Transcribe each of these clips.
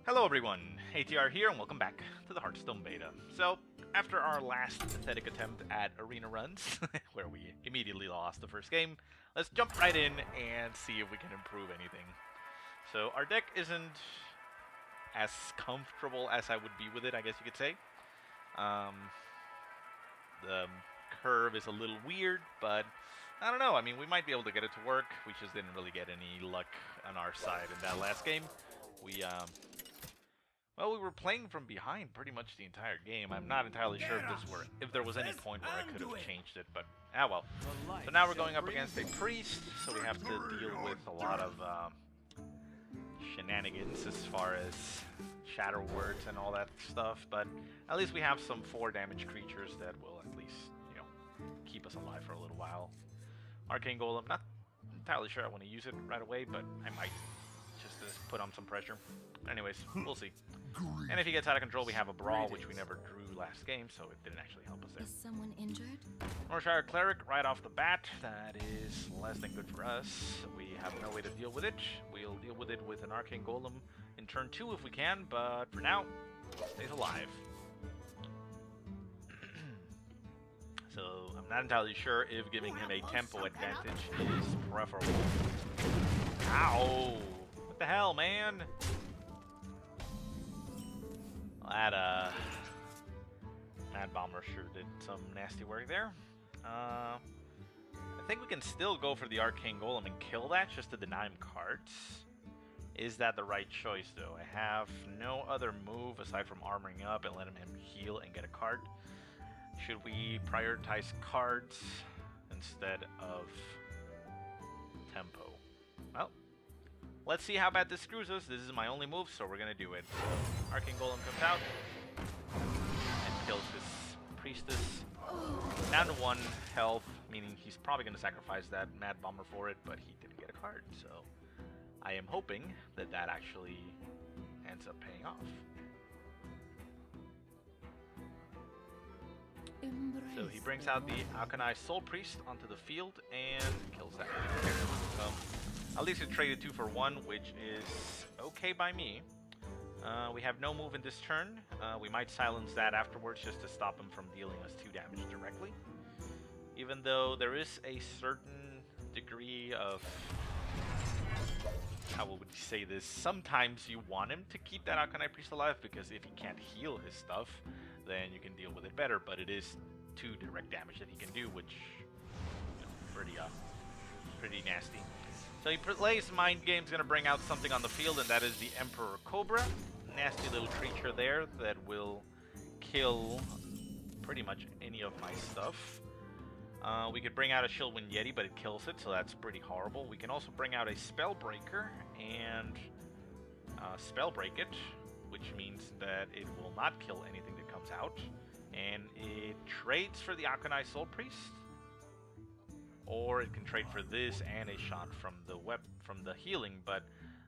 Hello everyone, ATR here and welcome back to the Hearthstone Beta. So, after our last pathetic attempt at arena runs, where we immediately lost the first game, let's jump right in and see if we can improve anything. So, our deck isn't as comfortable as I would be with it, I guess you could say. The curve is a little weird, but I don't know. I mean, we might be able to get it to work. We just didn't really get any luck on our side in that last game. Well, we were playing from behind pretty much the entire game. I'm not entirely sure if there was any point where I could have changed it, but well. So now we're going up against a priest, so we have to deal with a lot of shenanigans as far as shatter words and all that stuff, but at least we have some 4 damage creatures that will at least, keep us alive for a little while. Arcane Golem, not entirely sure I want to use it right away, but I might just to put on some pressure. Anyways, we'll see. And if he gets out of control, we have a Brawl, which we never drew last game, so it didn't actually help us there. Is someone injured? Northshire Cleric right off the bat. That is less than good for us. We have no way to deal with it. We'll deal with it with an Arcane Golem in turn 2 if we can, but for now, stays alive. So I'm not entirely sure if giving him a tempo advantage is preferable. Ow! What the hell, man? That Mad Bomber sure did some nasty work there. I think we can still go for the Arcane Golem and kill that just to deny him cards. Is that the right choice, though? I have no other move aside from armoring up and letting him heal and get a card. Should we prioritize cards instead of tempo? Well, let's see how bad this screws us. This is my only move, so we're gonna do it. Arcane Golem comes out and kills this priestess. Down to 1 health, meaning he's probably gonna sacrifice that Mad Bomber for it, but he didn't get a card, so I am hoping that that actually ends up paying off. So he brings out the Alkanai Soul Priest onto the field and kills that. So at least it traded 2 for 1, which is okay by me. We have no move in this turn. We might silence that afterwards just to stop him from dealing us 2 damage directly. Even though there is a certain degree of, how would you say this? Sometimes you want him to keep that Alkanai Priest alive, because if he can't heal his stuff, then you can deal with it better, but it is 2 direct damage that he can do, which pretty nasty. So he plays Mind Game's gonna bring out something on the field, and that is the Emperor Cobra. Nasty little creature there that will kill pretty much any of my stuff. We could bring out a Shieldwind Yeti, but it kills it, so that's pretty horrible. We can also bring out a Spellbreaker and Spellbreak it, which means that it will not kill anything that comes out. And it trades for the Alkanai Soul Priest, or it can trade for this and a shot from the healing, but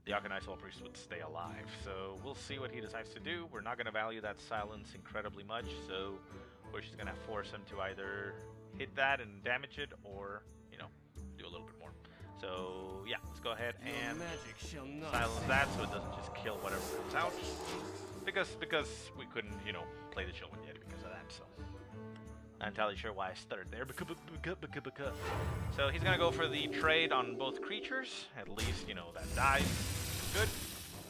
the Alkanai Soul Priest would stay alive. So we'll see what he decides to do. We're not going to value that silence incredibly much, so we're just going to force him to either hit that and damage it, or, do a little bit more. So yeah, let's go ahead and silence that so it doesn't just kill whatever comes out. Because we couldn't, play the Shieldwind Yeti because of that, so. Not entirely sure why I stuttered there. So he's gonna go for the trade on both creatures. At least, that dies. Good.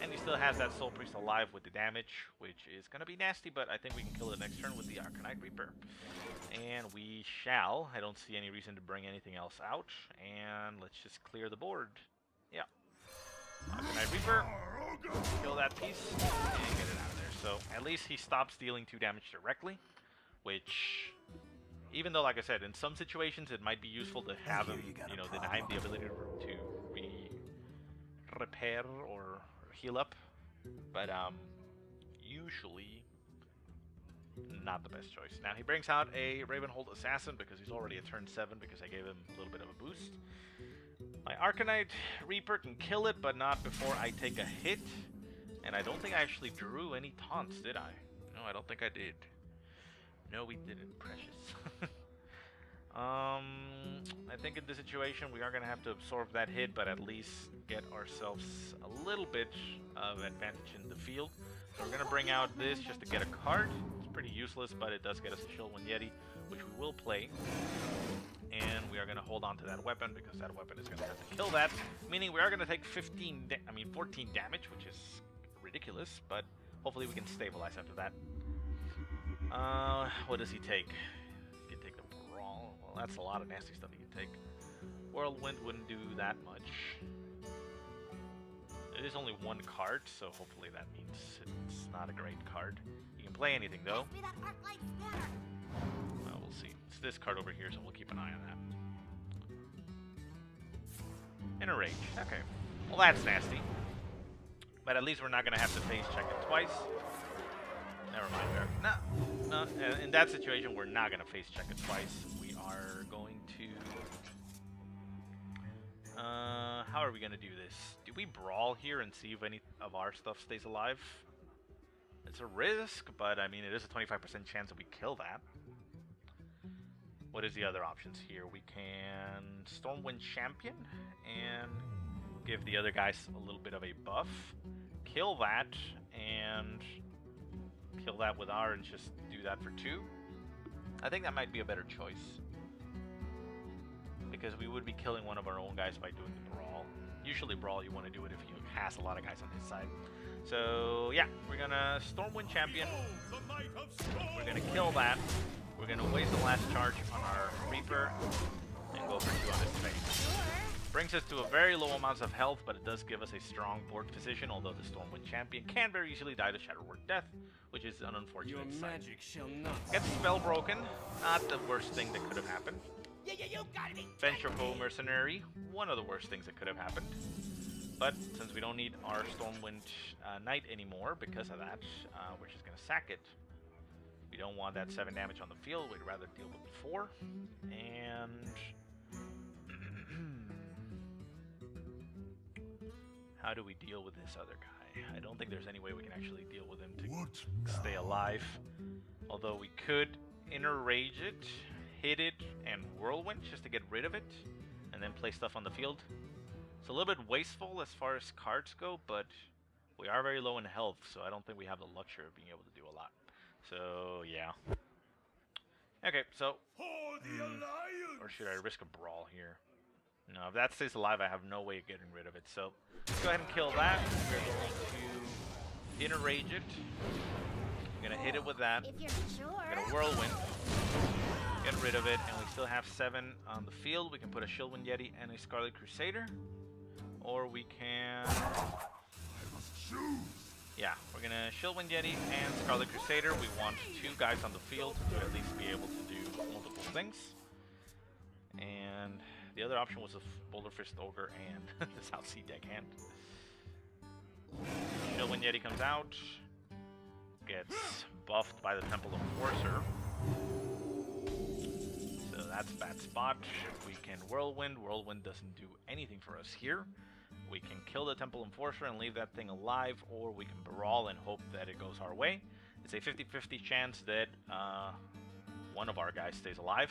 And he still has that Soul Priest alive with the damage, which is gonna be nasty, but I think we can kill it next turn with the Arcanite Reaper. And we shall. I don't see any reason to bring anything else out. And let's just clear the board. Yeah. Arcanite Reaper. Kill that piece and get it out of there. So at least he stops dealing 2 damage directly, which, even though, like I said, in some situations it might be useful to have him, deny him the ability to repair or heal up, but usually not the best choice. Now he brings out a Ravenhold Assassin because he's already at turn 7 because I gave him a little bit of a boost. My Arcanite Reaper can kill it, but not before I take a hit, and I don't think I actually drew any taunts, did I? No, I don't think I did. No, we didn't, precious. I think in this situation we are going to have to absorb that hit, but at least get ourselves a little bit of advantage in the field. So we're going to bring out this just to get a card. It's pretty useless, but it does get us a Shieldwind Yeti, which we will play. And we are going to hold on to that weapon because that weapon is going to have to kill that. Meaning we are going to take 14 damage, which is ridiculous, but hopefully we can stabilize after that. What does he take? He can take the Brawl. Well, that's a lot of nasty stuff he can take. Whirlwind wouldn't do that much. It is only one card, so hopefully that means it's not a great card. You can play anything, though. We'll see. It's this card over here, so we'll keep an eye on that. Inner Rage. Okay. Well, that's nasty. But at least we're not going to have to face check it twice. Never mind there. No. In that situation, we're not going to face check it twice. We are going to... how are we going to do this? Do we brawl here and see if any of our stuff stays alive? It's a risk, but I mean, it is a 25% chance that we kill that. What is the other options here? We can Stormwind Champion and give the other guys a little bit of a buff. Kill that and kill that with R and just do that for 2. I think that might be a better choice. Because we would be killing one of our own guys by doing the Brawl. Usually Brawl you want to do it if he has a lot of guys on his side. So yeah, we're gonna Stormwind Champion. We're gonna kill that. We're gonna waste the last charge on our Reaper and go for 2 on his face. Brings us to a very low amounts of health, but it does give us a strong board position, although the Stormwind Champion can very easily die to Shatterword Death, which is an unfortunate sight. Gets spell broken, not the worst thing that could have happened. Ventricle Mercenary, one of the worst things that could have happened. But since we don't need our Stormwind Knight anymore because of that, we're just going to sack it. We don't want that 7 damage on the field, we'd rather deal with 4. And... how do we deal with this other guy? I don't think there's any way we can actually deal with him to stay alive. Although we could Inner Rage it, hit it, and Whirlwind just to get rid of it, and then play stuff on the field. It's a little bit wasteful as far as cards go, but we are very low in health, so I don't think we have the luxury of being able to do a lot. So, yeah. Okay, so... or should I risk a Brawl here? No, if that stays alive, I have no way of getting rid of it. So, let's go ahead and kill that. We're going to Inner Rage it. I'm going to hit it with that. I'm going to Whirlwind. Get rid of it, and we still have 7 on the field. We can put a Shieldwind Yeti and a Scarlet Crusader. Or we can... yeah, we're going to Shieldwind Yeti and Scarlet Crusader. We want 2 guys on the field to at least be able to do multiple things. And... the other option was a Boulder Fist Ogre and the South Sea Deckhand. Shieldwind Yeti comes out, gets buffed by the Temple Enforcer. So that's a bad spot. We can Whirlwind. Whirlwind doesn't do anything for us here. We can kill the Temple Enforcer and leave that thing alive, or we can Brawl and hope that it goes our way. It's a 50-50 chance that one of our guys stays alive.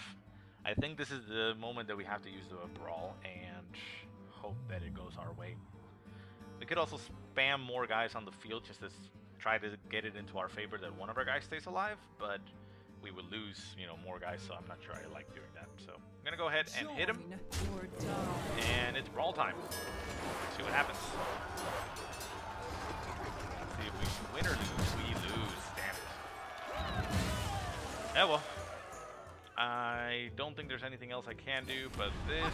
I think this is the moment that we have to use the Brawl and hope that it goes our way. We could also spam more guys on the field just to try to get it into our favor that one of our guys stays alive, but we would lose, you know, more guys, so I'm not sure I like doing that. So I'm going to go ahead and hit him, and it's Brawl time. Let's see what happens. Let's see if we win or lose. We lose, damn it. Yeah, well. I don't think there's anything else I can do but this.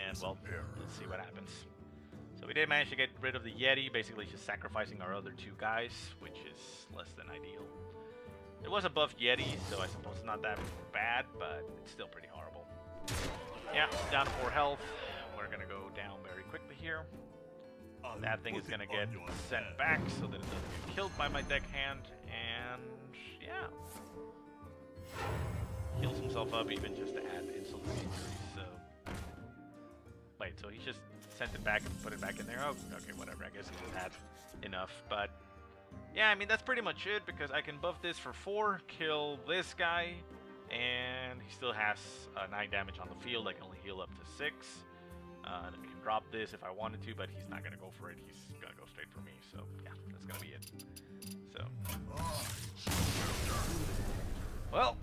And, well, let's see what happens. So we did manage to get rid of the Yeti, basically just sacrificing our other 2 guys, which is less than ideal. It was a buffed Yeti, so I suppose it's not that bad, but it's still pretty horrible. Yeah, down to 4 health. We're going to go down very quickly here. That thing is going to get sent back so that it doesn't get killed by my deckhand, and yeah. Heals himself up even just to add insult to injury, so... wait, so he just sent it back and put it back in there? Oh, okay, whatever, I guess he just had enough, but... yeah, I mean, that's pretty much it, because I can buff this for 4, kill this guy, And he still has 9 damage on the field. I can only heal up to 6. And then we can drop this if I wanted to, but he's not going to go for it. He's going to go straight for me. So, yeah, that's going to be it. So, well,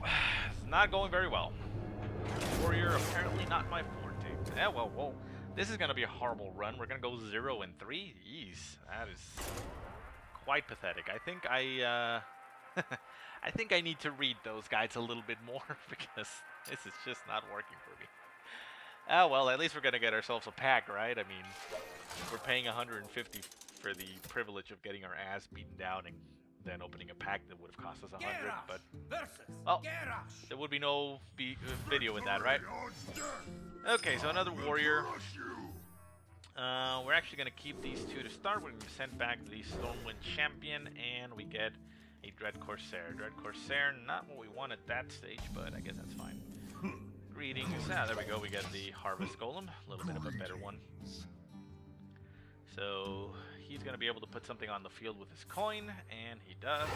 it's not going very well. Warrior, apparently not my forte. Yeah, well, this is going to be a horrible run. We're going to go 0-3. Jeez, that is quite pathetic. I think I think I need to read those guides a little bit more because this is just not working for me. Ah, well, at least we're going to get ourselves a pack, right? I mean, we're paying 150 for the privilege of getting our ass beaten down and then opening a pack that would have cost us 100, but... well, there would be no video in that, right? Okay, so another warrior. We're actually going to keep these 2 to start. We're going to send back the Stormwind Champion, and we get a Dread Corsair. Dread Corsair, not what we want at that stage, but I guess that's fine. Greetings. Ah, there we go. We get the Harvest Golem. A little bit of a better one. So, he's going to be able to put something on the field with his coin, and he does.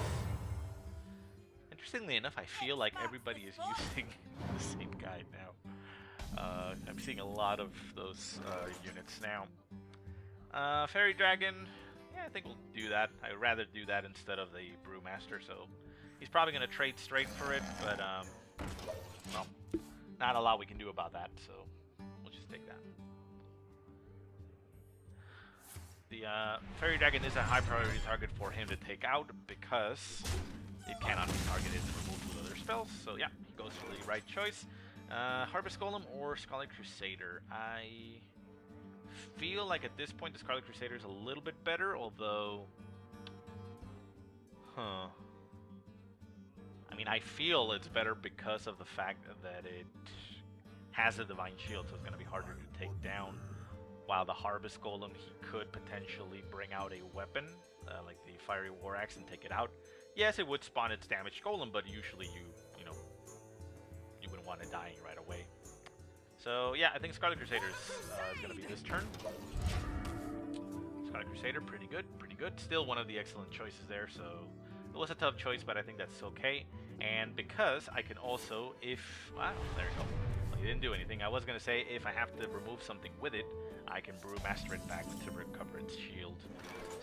Interestingly enough, I feel like everybody is using the same guide now. I'm seeing a lot of those units now. Fairy Dragon, yeah, I think we'll do that. I'd rather do that instead of the Brewmaster, so he's probably going to trade straight for it, but, well, not a lot we can do about that, so we'll just take that. The Fairy Dragon is a high priority target for him to take out because it cannot be targeted and removed with other spells, so yeah, he goes for the right choice. Harvest Golem or Scarlet Crusader. I feel like at this point the Scarlet Crusader is a little bit better, although... I mean, I feel it's better because of the fact that it has a Divine Shield, so it's going to be harder to take down. While the Harvest Golem, he could potentially bring out a weapon, like the Fiery War Axe, and take it out. Yes, it would spawn its damaged golem, but usually you wouldn't want it dying right away. So yeah, I think Scarlet Crusader is going to be this turn. Scarlet Crusader, pretty good, pretty good. Still one of the excellent choices there, so it was a tough choice, but I think that's okay. And because I can also, wow, there you go. Well, you didn't do anything. I was going to say, if I have to remove something with it, I can Brewmaster it back to recover its shield.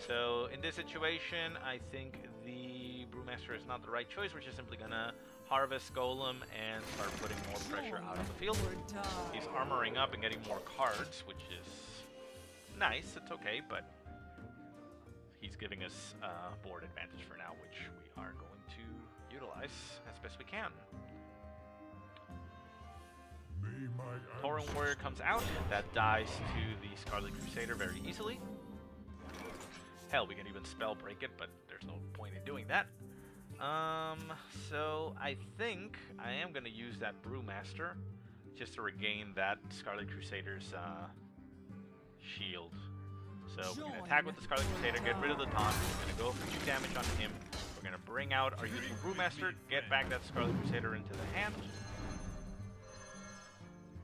So in this situation, I think the Brewmaster is not the right choice. We're just simply going to Harvest Golem and start putting more pressure out on the field. He's armoring up and getting more cards, which is nice. It's okay, but he's giving us board advantage for now, which we are going to utilize as best we can. Tauren Warrior comes out. That dies to the Scarlet Crusader very easily. Hell, we can even spell break it, but there's no point in doing that. So I think I am going to use that Brewmaster just to regain that Scarlet Crusader's shield. So we're going to attack with the Scarlet Crusader, get rid of the taunt. We're going to go for 2 damage on him. We're going to bring out our useful Brewmaster, get back that Scarlet Crusader into the hand,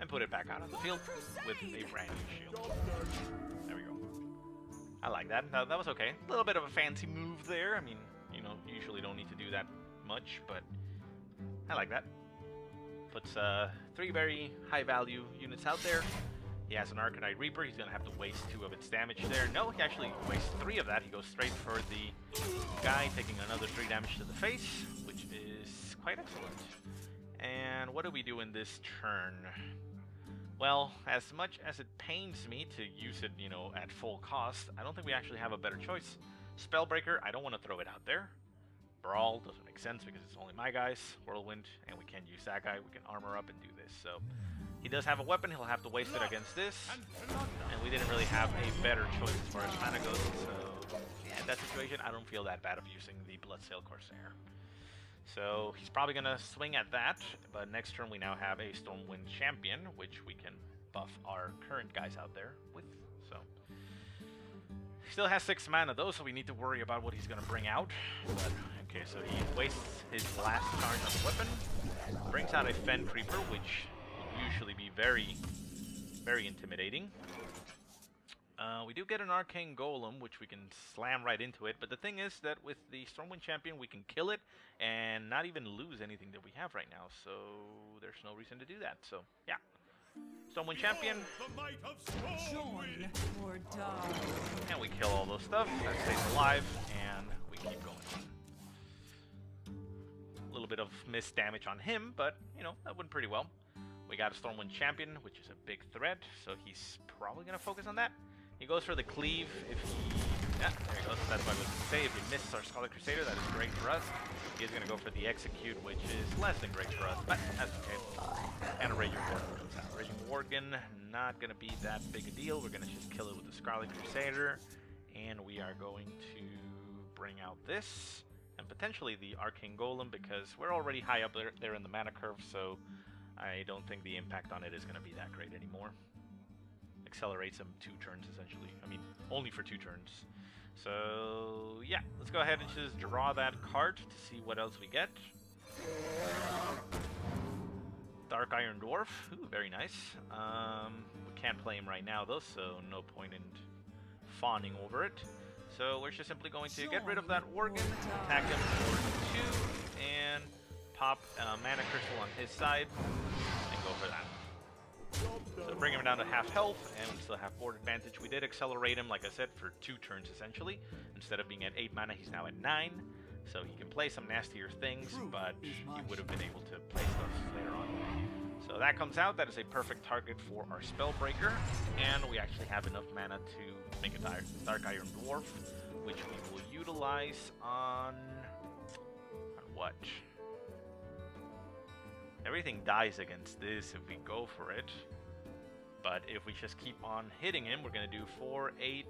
and put it back out on the field with a brand new shield. There we go. I like that. That was okay. A little bit of a fancy move there. I mean, you know, you usually don't need to do that much, but I like that. Puts 3 very high value units out there. He has an Arcanite Reaper. He's going to have to waste 2 of its damage there. No, he actually wastes 3 of that. He goes straight for the guy, taking another 3 damage to the face, which is quite excellent. And what do we do in this turn? Well, as much as it pains me to use it, you know, at full cost, I don't think we actually have a better choice. Spellbreaker, I don't want to throw it out there. Brawl doesn't make sense because it's only my guys. Whirlwind, and we can't use that guy. We can armor up and do this. So he does have a weapon. He'll have to waste it against this. And we didn't really have a better choice as far as mana goes. So yeah, in that situation, I don't feel that bad of using the Bloodsail Corsair. So he's probably going to swing at that, but next turn we now have a Stormwind Champion, which we can buff our current guys out there with. So he still has 6 mana though, so we need to worry about what he's going to bring out. But okay, so he wastes his last charge on the weapon, brings out a Fen Creeper, which will usually be very, very intimidating. We do get an Arcane Golem, which we can slam right into it, but the thing is that with the Stormwind Champion, we can kill it and not even lose anything that we have right now, so there's no reason to do that, so yeah. Stormwind Champion. Join or die. And we kill all those stuff, that stays alive, and we keep going. A little bit of missed damage on him, but, you know, that went pretty well. We got a Stormwind Champion, which is a big threat, so he's probably going to focus on that. He goes for the cleave if he... Yeah, there he goes. That's what I was going to say. If he misses our Scarlet Crusader, that is great for us. He's going to go for the execute, which is less than great for us, but that's okay. And a Raging Worgen comes out. Raging Worgen, not going to be that big a deal. We're going to just kill it with the Scarlet Crusader. And we are going to bring out this, and potentially the Arcane Golem, because we're already high up there in the mana curve, so I don't think the impact on it is going to be that great anymore. Accelerates him 2 turns, essentially. I mean, only for 2 turns. So, yeah, let's go ahead and just draw that card to see what else we get. Dark Iron Dwarf. Ooh, very nice. We can't play him right now, though, so no point in fawning over it. So we're just simply going to get rid of that Worgen, attack him for 2, and pop Mana Crystal on his side, and go for that. So bring him down to half health, and we still have board advantage. We did accelerate him, like I said, for 2 turns essentially. Instead of being at 8 mana, he's now at 9. So he can play some nastier things, but he would have been able to play stuff later on. So that comes out. That is a perfect target for our Spellbreaker, and we actually have enough mana to make a Dark Iron Dwarf, which we will utilize on what? Everything dies against this if we go for it. But if we just keep on hitting him, we're going to do 4, 8,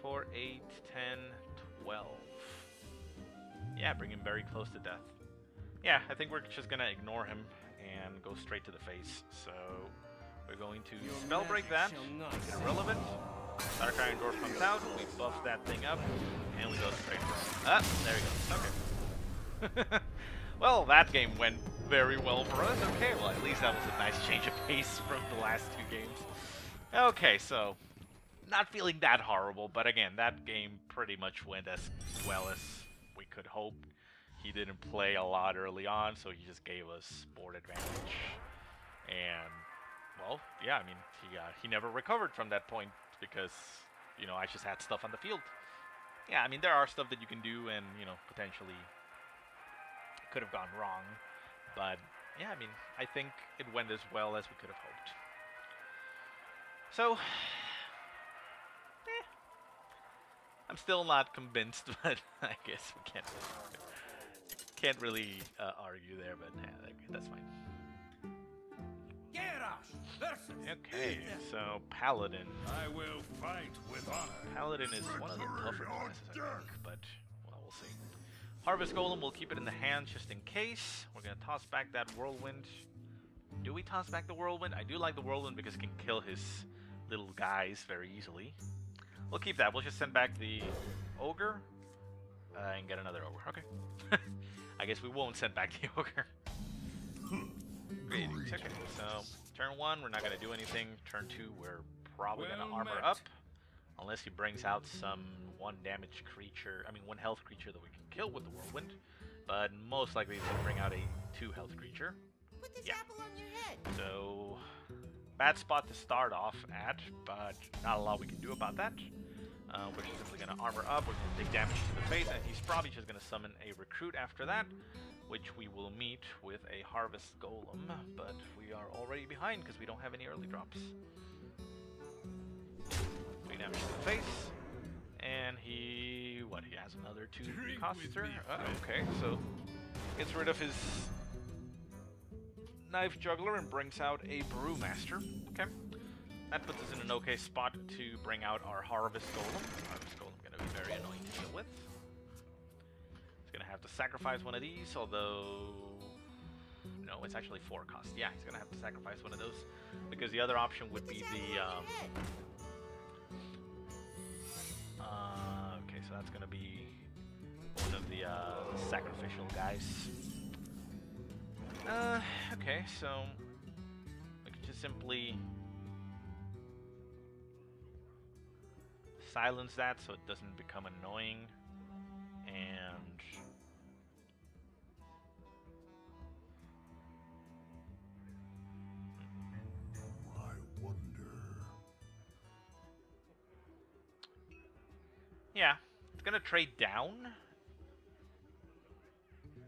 4, 8, 10, 12. Yeah, bring him very close to death. Yeah, I think we're just going to ignore him and go straight to the face. So we're going to Spellbreak that, make it irrelevant. Dark Iron Dwarf comes out, we buff that thing up, and we go straight for him. Ah, there he goes. Okay. Well, that game went very well for us. Okay, well, at least that was a nice change of pace from the last 2 games. Okay, so not feeling that horrible, but again, that game pretty much went as well as we could hope. He didn't play a lot early on, so he just gave us board advantage. And, well, yeah, I mean, he never recovered from that point because, you know, I just had stuff on the field. Yeah, I mean, there are stuff that you can do and, you know, potentially could have gone wrong, but yeah, I mean, I think it went as well as we could have hoped. So, I'm still not convinced, but I guess we can't really argue there, but yeah, that's fine. Okay, so Paladin. I will fight with honor. Paladin is one of the tougher classes, I think, but well, we'll see. Harvest Golem, we'll keep it in the hand just in case. We're going to toss back that Whirlwind. Do we toss back the Whirlwind? I do like the Whirlwind because it can kill his little guys very easily. We'll keep that. We'll just send back the Ogre and get another Ogre. Okay. I guess we won't send back the Ogre. Greetings. Okay, so turn 1, we're not going to do anything. Turn 2, we're probably going to armor up. Unless he brings out some 1 damage creature, I mean 1 health creature that we can kill with the Whirlwind. But most likely he's going to bring out a 2 health creature. Put this apple on your head. So, bad spot to start off at, but not a lot we can do about that. We're just simply going to armor up, we're going to take damage to the face, and he's probably just going to summon a Recruit after that, which we will meet with a Harvest Golem, but we are already behind because we don't have any early drops. 3 damage to the face, and he has another 2 Coster. Okay, so gets rid of his Knife Juggler and brings out a Brewmaster. Okay, that puts us in an okay spot to bring out our Harvest Golem. Harvest Golem going to be very annoying to deal with. He's going to have to sacrifice one of these, although no, it's actually 4 cost. Yeah, he's going to have to sacrifice one of those because the other option would be the okay, so that's going to be one of the sacrificial guys. Okay, so we can just simply silence that so it doesn't become annoying. And I wonder. yeah, it's gonna trade down,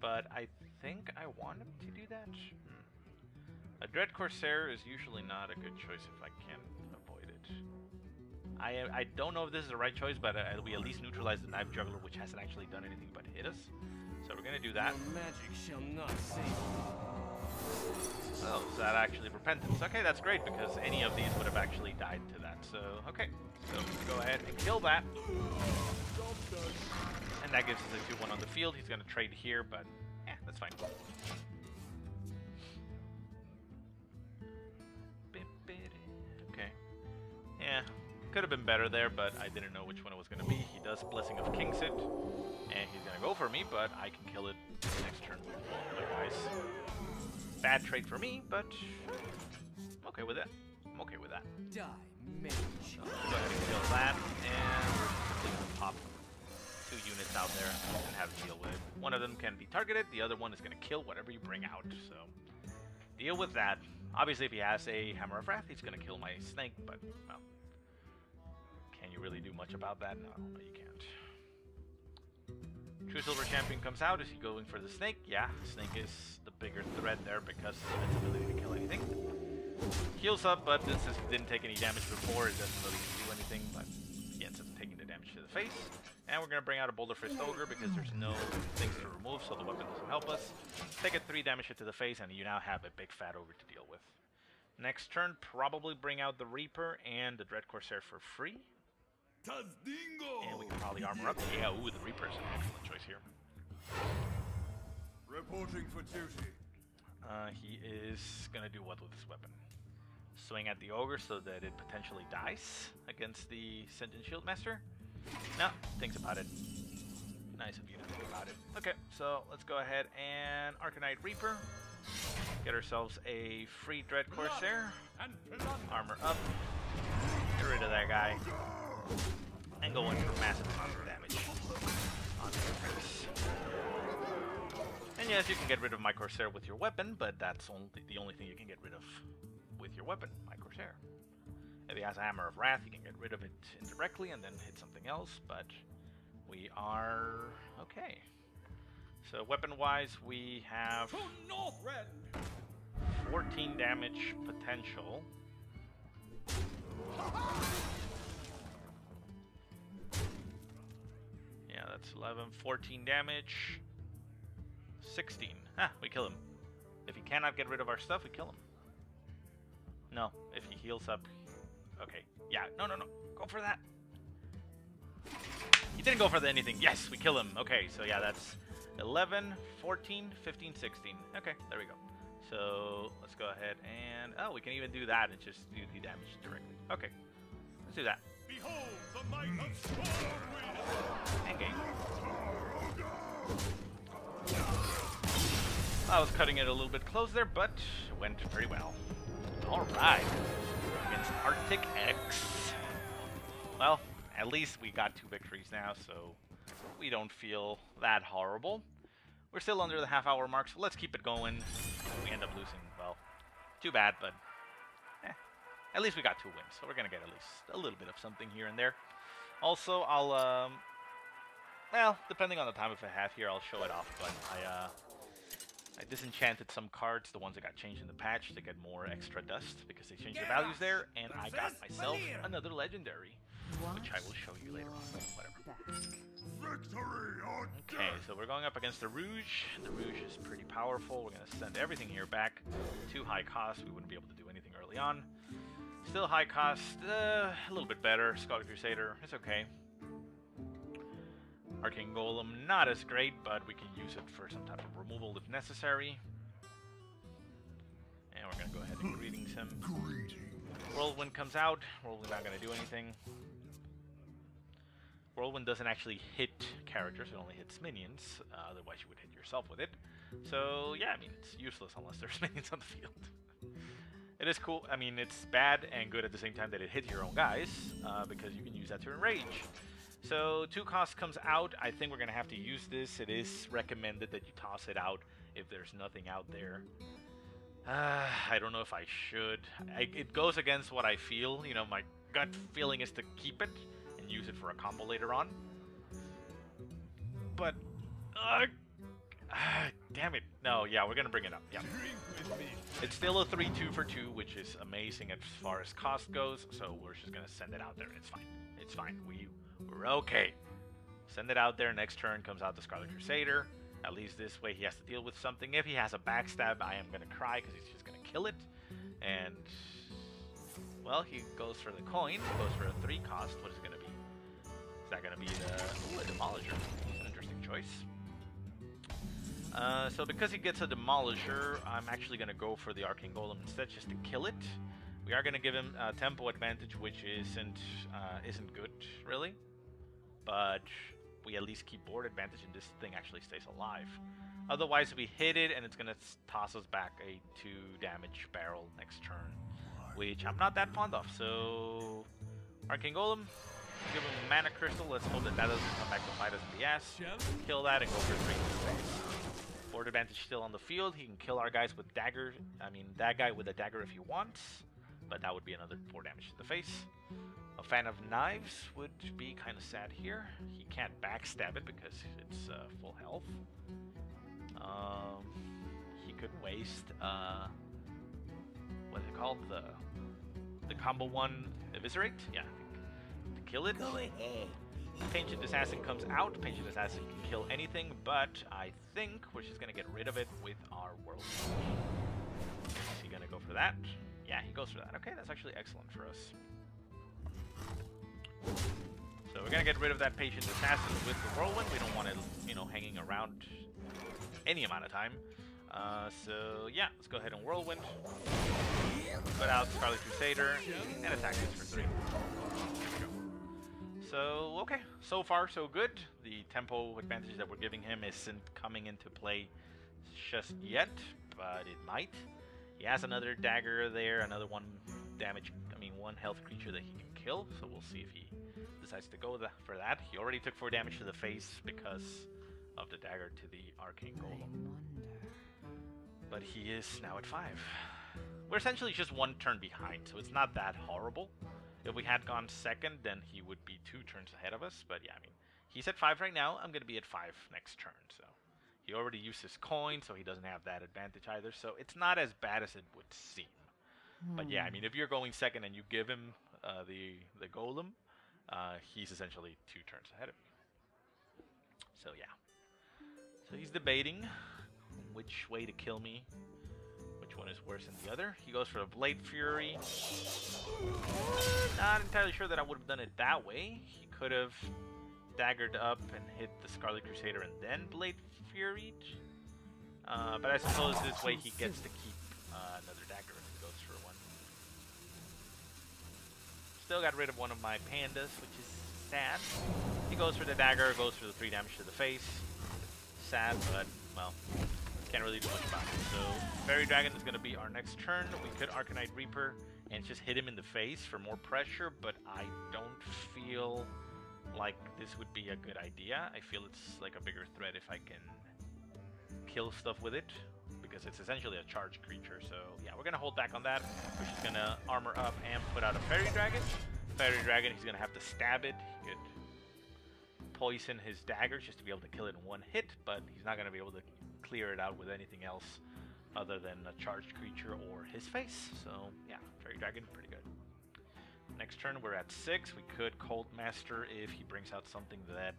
but I think I want him to do that. A Dread Corsair is usually not a good choice if I can avoid it. I don't know if this is the right choice, but we at least neutralize the Knife Juggler, which hasn't actually done anything but hit us. So we're gonna do that. Your magic shall not save you. Oh, so that actually Repentance. Okay, that's great, because any of these would have actually died to that. So, okay. So go ahead and kill that. And that gives us a 2-1 on the field. He's gonna trade here, but that's fine. Okay. Yeah. Could have been better there, but I didn't know which one it was going to be. He does Blessing of Kingsit, and he's going to go for me, but I can kill it next turn. Oh my guys. Bad trade for me, but I'm okay with it. I'm okay with that. Die, mage. So let's go ahead and kill that, and we're simply going to pop 2 units out there and have to deal with it. One of them can be targeted, the other one is going to kill whatever you bring out, so deal with that. Obviously, if he has a Hammer of Wrath, he's going to kill my snake, but, well, can you really do much about that? No, you can't. True Silver Champion comes out. Is he going for the snake? Yeah, snake is the bigger threat there because of its ability to kill anything. Heals up, but since he didn't take any damage before, it doesn't really do anything, but he ends up taking the damage to the face. And we're going to bring out a Boulder Fist Ogre because there's no things to remove, so the weapon doesn't help us. Take a 3 damage hit to the face, and you now have a big fat ogre to deal with. Next turn, probably bring out the Reaper and the Dread Corsair for free. And we can probably armor up. Yeah, ooh, the Reaper is an excellent choice here. Reporting for duty. He is going to do what with this weapon? Swing at the Ogre so that it potentially dies against the Sentient Shieldmaster? No, thinks about it. Nice of you to think about it. Okay, so let's go ahead and Arcanite Reaper. Get ourselves a free Dread Corsair. Armor up. Get rid of that guy. And go in for massive amount of damage on the face. And yes, you can get rid of my Corsair with your weapon, but that's the only thing you can get rid of with your weapon, my Corsair. If he has a Hammer of Wrath, you can get rid of it indirectly and then hit something else, but we are okay. So weapon-wise, we have 14 damage potential. Yeah, that's 11, 14 damage, 16. Ah, we kill him. If he cannot get rid of our stuff, we kill him. No, if he heals up. Okay, yeah, no, go for that. He didn't go for anything. Yes, we kill him. Okay, so yeah, that's 11, 14, 15, 16. Okay, there we go. So let's go ahead and, oh, we can even do that and just do the damage directly. Okay, let's do that. Behold the might of Stormwind. And game. I was cutting it a little bit close there, but it went pretty well. Alright. Against Arctic X. Well, at least we got 2 victories now, so we don't feel that horrible. We're still under the half-hour mark, so let's keep it going. We end up losing, well, too bad, but at least we got 2 wins, so we're going to get at least a little bit of something here and there. Also, I'll, well, depending on the time if I have here, I'll show it off, but I disenchanted some cards, the ones that got changed in the patch, to get more extra dust, because they changed the values there, and I got myself another legendary, which I will show you later on. Whatever. Victory or Okay, so we're going up against the Rouge. The Rouge is pretty powerful. We're going to send everything here back to high cost. We wouldn't be able to do anything early on. Still high cost, a little bit better. Scarlet Crusader, it's okay. Arcane Golem, not as great, but we can use it for some type of removal if necessary. And we're going to go ahead and Greetings him. Whirlwind comes out. Whirlwind not going to do anything. Whirlwind doesn't actually hit characters, it only hits minions. Otherwise you would hit yourself with it. So yeah, I mean, it's useless unless there's minions on the field. It is cool. I mean, it's bad and good at the same time that it hits your own guys, because you can use that to enrage. So 2 costs comes out. I think we're going to have to use this. It is recommended that you toss it out if there's nothing out there. I don't know if I should. It goes against what I feel. You know, my gut feeling is to keep it and use it for a combo later on. But, damn it. No, yeah, we're going to bring it up. Yeah. It's still a 3-2 for 2, which is amazing as far as cost goes, so we're just going to send it out there. It's fine. It's fine. We're okay. Send it out there. Next turn comes out the Scarlet Crusader. At least this way he has to deal with something. If he has a backstab, I am going to cry because he's just going to kill it. And, well, he goes for the coin. He goes for a 3 cost. What is it going to be? Is that going to be the... Ooh, a Demolisher. It's an interesting choice. So because he gets a Demolisher, I'm actually going to go for the Arcane Golem instead, just to kill it. We are going to give him a tempo advantage, which isn't good, really. But we at least keep board advantage, and this thing actually stays alive. Otherwise, we hit it, and it's going to toss us back a 2 damage barrel next turn, which I'm not that fond of. So, Arcane Golem, give him a Mana Crystal. Let's hope that doesn't come back to bite us in the ass. Kill that and go for 3 in the face. Board advantage still on the field. He can kill our guys with dagger. I mean, that guy with a dagger if he wants, but that would be another 4 damage to the face. A fan of knives would be kind of sad here. He can't backstab it because it's full health. He could waste what is it called? The combo 1 eviscerate? Yeah, I think, to kill it. Go ahead. Painted Assassin comes out. Painted Assassin can kill anything, but I think we're just going to get rid of it with our Whirlwind. Is he going to go for that? Yeah, he goes for that. Okay, that's actually excellent for us. So we're going to get rid of that Patient Assassin with the Whirlwind. We don't want it, you know, hanging around any amount of time. So yeah, let's go ahead and Whirlwind. Put out Scarlet Crusader and attack this for 3. So, okay, so far so good. The tempo advantage that we're giving him isn't coming into play just yet, but it might. He has another dagger there, another 1 health creature that he can kill, so we'll see if he decides to go for that. He already took 4 damage to the face because of the dagger to the Arcane Golem. But he is now at 5. We're essentially just 1 turn behind, so it's not that horrible. If we had gone second, then he would be 2 turns ahead of us. But yeah, I mean, he's at 5 right now. I'm going to be at 5 next turn. So he already used his coin, so he doesn't have that advantage either. So it's not as bad as it would seem. But yeah, I mean, if you're going second and you give him the golem, he's essentially 2 turns ahead of you. So yeah. So he's debating which way to kill me. One is worse than the other. He goes for a Blade Fury. Not entirely sure that I would have done it that way. He could have daggered up and hit the Scarlet Crusader and then Blade Fury. But I suppose this way he gets to keep another dagger if he goes for 1. Still got rid of one of my pandas, which is sad. He goes for the dagger, goes for the 3 damage to the face. Sad, but, well, can't really do much about it. So, Fairy Dragon is going to be our next turn. We could Arcanite Reaper and just hit him in the face for more pressure, but I don't feel like this would be a good idea. I feel it's like a bigger threat if I can kill stuff with it, because it's essentially a charged creature. So, yeah, we're going to hold back on that. We're just going to armor up and put out a Fairy Dragon. Fairy Dragon, he's going to have to stab it. He could poison his daggers just to be able to kill it in 1 hit, but he's not going to be able to clear it out with anything else other than a charged creature or his face. So yeah, Fairy Dragon, pretty good. Next turn we're at 6. We could Cold Master if he brings out something that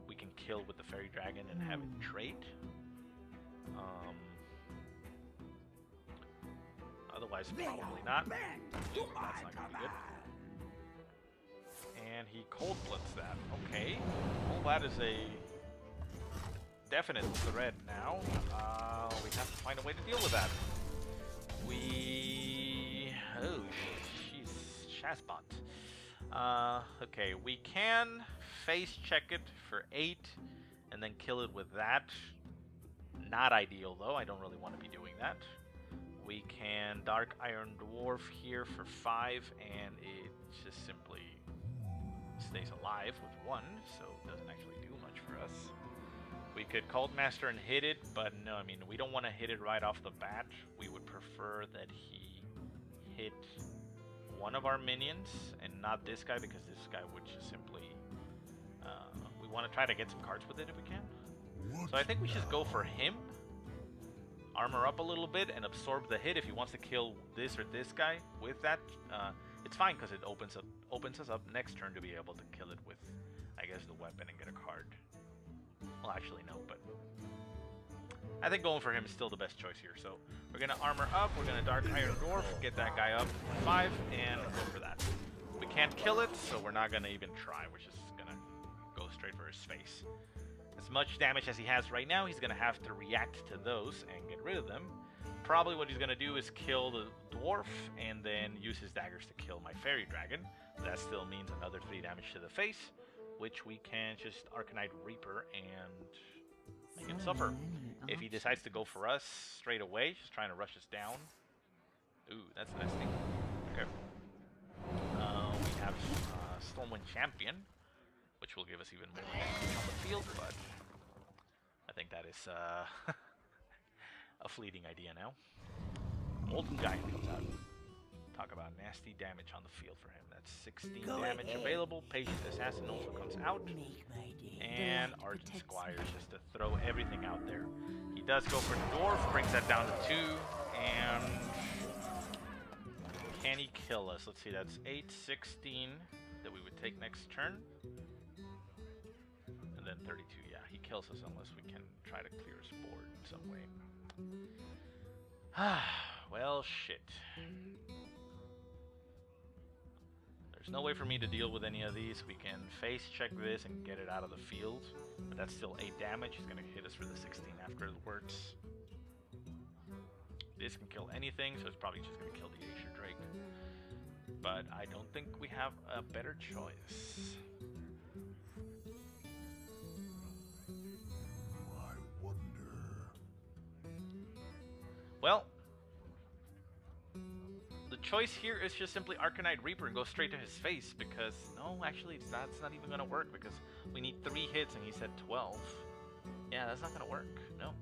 we can kill with the Fairy Dragon and have it trade. Otherwise probably not. That's not gonna be good. And he Cold Bloods that. Okay. Well, that is a definite threat now. We have to find a way to deal with that. Oh, she's Shazbot. Okay, we can face check it for 8 and then kill it with that. Not ideal though. I don't really want to be doing that. We can Dark Iron Dwarf here for 5, and it just simply stays alive with 1, so it doesn't actually do much for us. We could Cult Master and hit it, but no, I mean, we don't want to hit it right off the bat. We would prefer that he hit one of our minions and not this guy, because this guy would just simply... we want to try to get some cards with it if we can. So I think we should go for him. Armor up a little bit and absorb the hit. If he wants to kill this or this guy with that, it's fine, because it opens us up next turn to be able to kill it with, I guess, the weapon and get a card. Well, actually, no, but I think going for him is still the best choice here. So we're going to armor up, we're going to Dark Iron Dwarf, get that guy up to 5, and go for that. We can't kill it, so we're not going to even try. We're just going to go straight for his face. As much damage as he has right now, he's going to have to react to those and get rid of them. Probably what he's going to do is kill the dwarf and then use his daggers to kill my fairy dragon. That still means another 3 damage to the face, which we can just Arcanite Reaper and make him suffer. If he decides to go for us straight away, just trying to rush us down. Ooh, that's nasty. Okay. We have Stormwind Champion, which will give us even more damage on the field, but I think that is a fleeting idea now. Molten Giant comes out. Talk about nasty damage on the field for him. That's 16 damage available. Patient Assassin also comes out. And Ardent Squire just to throw everything out there. He does go for Dwarf, brings that down to 2, and can he kill us? Let's see, that's 8, 16 that we would take next turn. And then 32, yeah, he kills us unless we can try to clear his board in some way. Well, shit. There's no way for me to deal with any of these. We can face check this and get it out of the field, but that's still 8 damage. He's gonna hit us for the 16 afterwards. This can kill anything, so it's probably just gonna kill the Aesir Drake. But I don't think we have a better choice. I wonder. Well, the choice here is just simply Arcanite Reaper and go straight to his face, because no, actually it's not even gonna work, because we need 3 hits and he said 12. Yeah, that's not gonna work. No.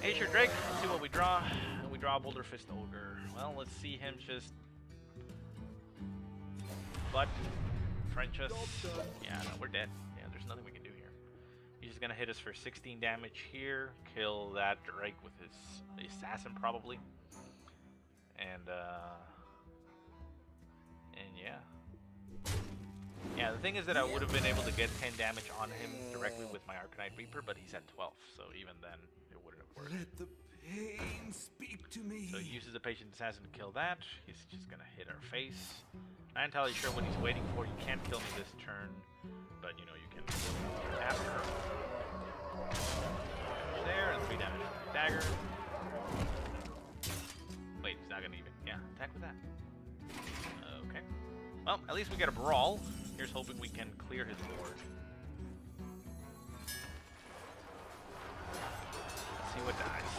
Aesir Drake, let's see what we draw. We draw Boulder Fist Ogre. Well, let's see him just butt French us. Yeah, no, we're dead. Yeah, there's nothing we can do here. He's just gonna hit us for 16 damage here, kill that Drake with his assassin probably. And yeah. Yeah, the thing is that I would have been able to get 10 damage on him directly with my Arcanite Reaper, but he's at 12, so even then it wouldn't have worked. Let the pain speak to me. So he uses the Patient Assassin to kill that. He's just gonna hit our face. Not entirely sure what he's waiting for. You can't kill me this turn, but you know you can kill me the turn after. There, and 3 damage from the dagger. Wait, he's not gonna even, yeah, attack with that. Okay. Well, at least we get a brawl. Here's hoping we can clear his board. Let's see what dies.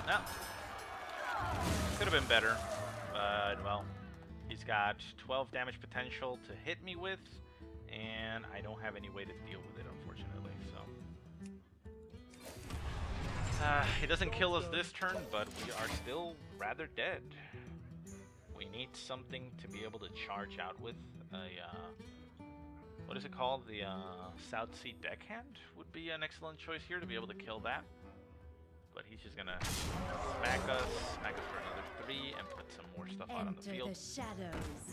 No. Could have been better, but well, he's got 12 damage potential to hit me with, and I don't have any way to deal with it, unfortunately, so. It doesn't kill us this turn, but we are still rather dead. We need something to be able to charge out with. What is it called? The South Sea Deckhand would be an excellent choice here to be able to kill that. But he's just gonna smack us for another 3 and put some more stuff out on the field.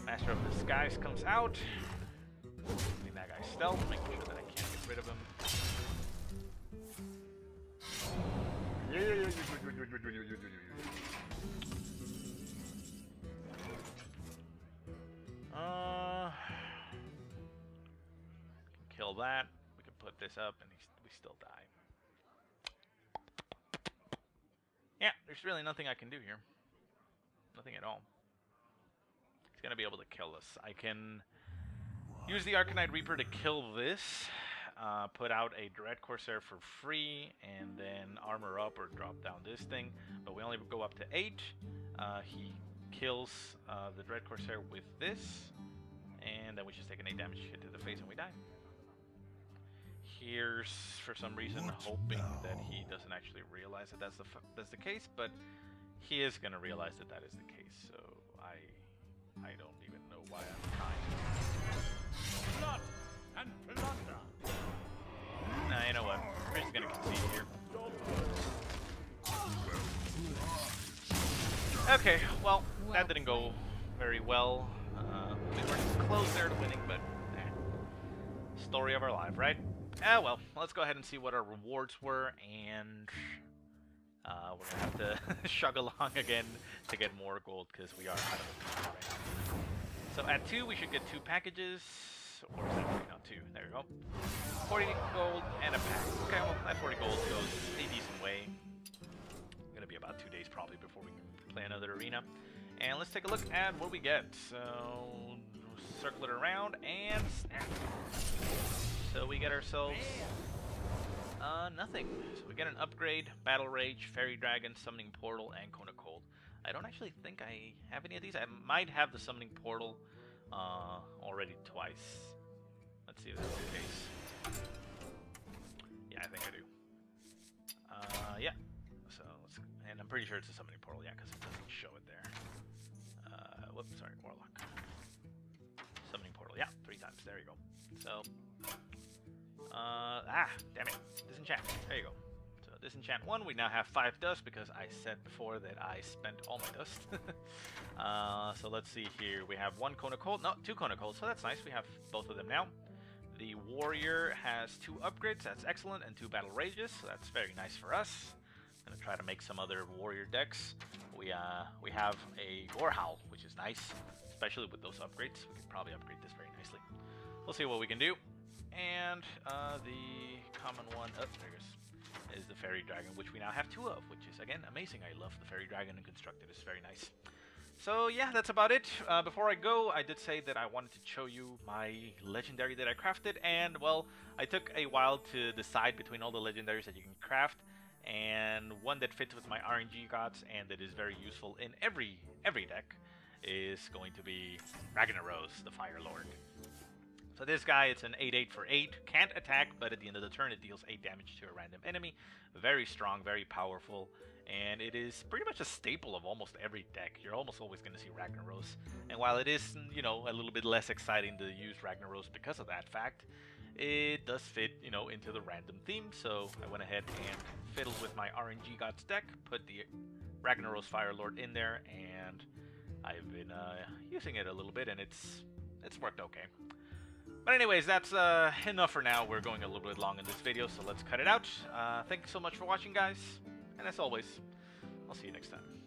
Master of Disguise comes out. Getting that guy stealth, making sure that I can't get rid of him. Kill that. We can put this up, and we still die. Yeah, there's really nothing I can do here. Nothing at all. He's gonna be able to kill us. I can use the Arcanite Reaper to kill this. put out a Dread Corsair for free, and then armor up or drop down this thing. But we only go up to 8. He kills the Dread Corsair with this, and then we just take an 8 damage hit to the face and we die. Here's, for some reason, hoping that he doesn't actually realize that that's the case, but he is going to realize that that is the case, so I don't even know why I'm trying. Blood and plunder. Nah, you know what? We're just going to concede here. Okay, well, that didn't go very well. We were close there to winning, but story of our life, right? Well, let's go ahead and see what our rewards were, and we're going to have to chug along again to get more gold, because we are out of it right now. So at 2, we should get 2 packages, or is that 3? No, 2. There we go. 40 gold and a pack. Okay, well, that 40 gold goes a decent way. Going to be about 2 days probably before we can play another arena. And let's take a look at what we get. So, circle it around and snap. So we get ourselves nothing. So we get an upgrade, Battle Rage, Fairy Dragon, Summoning Portal, and Cone of Cold. I don't actually think I have any of these. I might have the Summoning Portal already twice. Let's see if that's the case. Yeah, I think I do. Yeah. So and I'm pretty sure it's a Summoning Portal, yeah, because it doesn't show it there. Whoops, sorry, Warlock. Summoning Portal, yeah, 3 times. There you go. So. Damn it. Disenchant. There you go. So disenchant 1, we now have 5 dust because I said before that I spent all my dust. So let's see here. We have 1 Cone of Cold. No, 2 Cone of Cold, so that's nice. We have both of them now. The Warrior has 2 upgrades. That's excellent. And 2 Battle Rages. So that's very nice for us. I'm going to try to make some other Warrior decks. We have a Gorehowl, which is nice. Especially with those upgrades. We can probably upgrade this very nicely. We'll see what we can do. And the common one, there it is the Fairy Dragon, which we now have 2 of, which is, again, amazing. I love the Fairy Dragon and Constructed. It's very nice. So, yeah, that's about it. Before I go, I did say that I wanted to show you my Legendary that I crafted, and, well, I took a while to decide between all the Legendaries that you can craft, and one that fits with my RNG gods and that is very useful in every deck is going to be Ragnaros, the Fire Lord. So this guy, it's an 8/8 for 8, can't attack, but at the end of the turn it deals 8 damage to a random enemy. Very strong, very powerful, and it is pretty much a staple of almost every deck. You're almost always going to see Ragnaros. And while it is, you know, a little bit less exciting to use Ragnaros because of that fact, it does fit, you know, into the random theme. So I went ahead and fiddled with my RNG Gods deck, put the Ragnaros Fire Lord in there, and I've been using it a little bit, and it's worked okay. But anyways, that's enough for now. We're going a little bit long in this video, so let's cut it out. Thank you so much for watching, guys. And as always, I'll see you next time.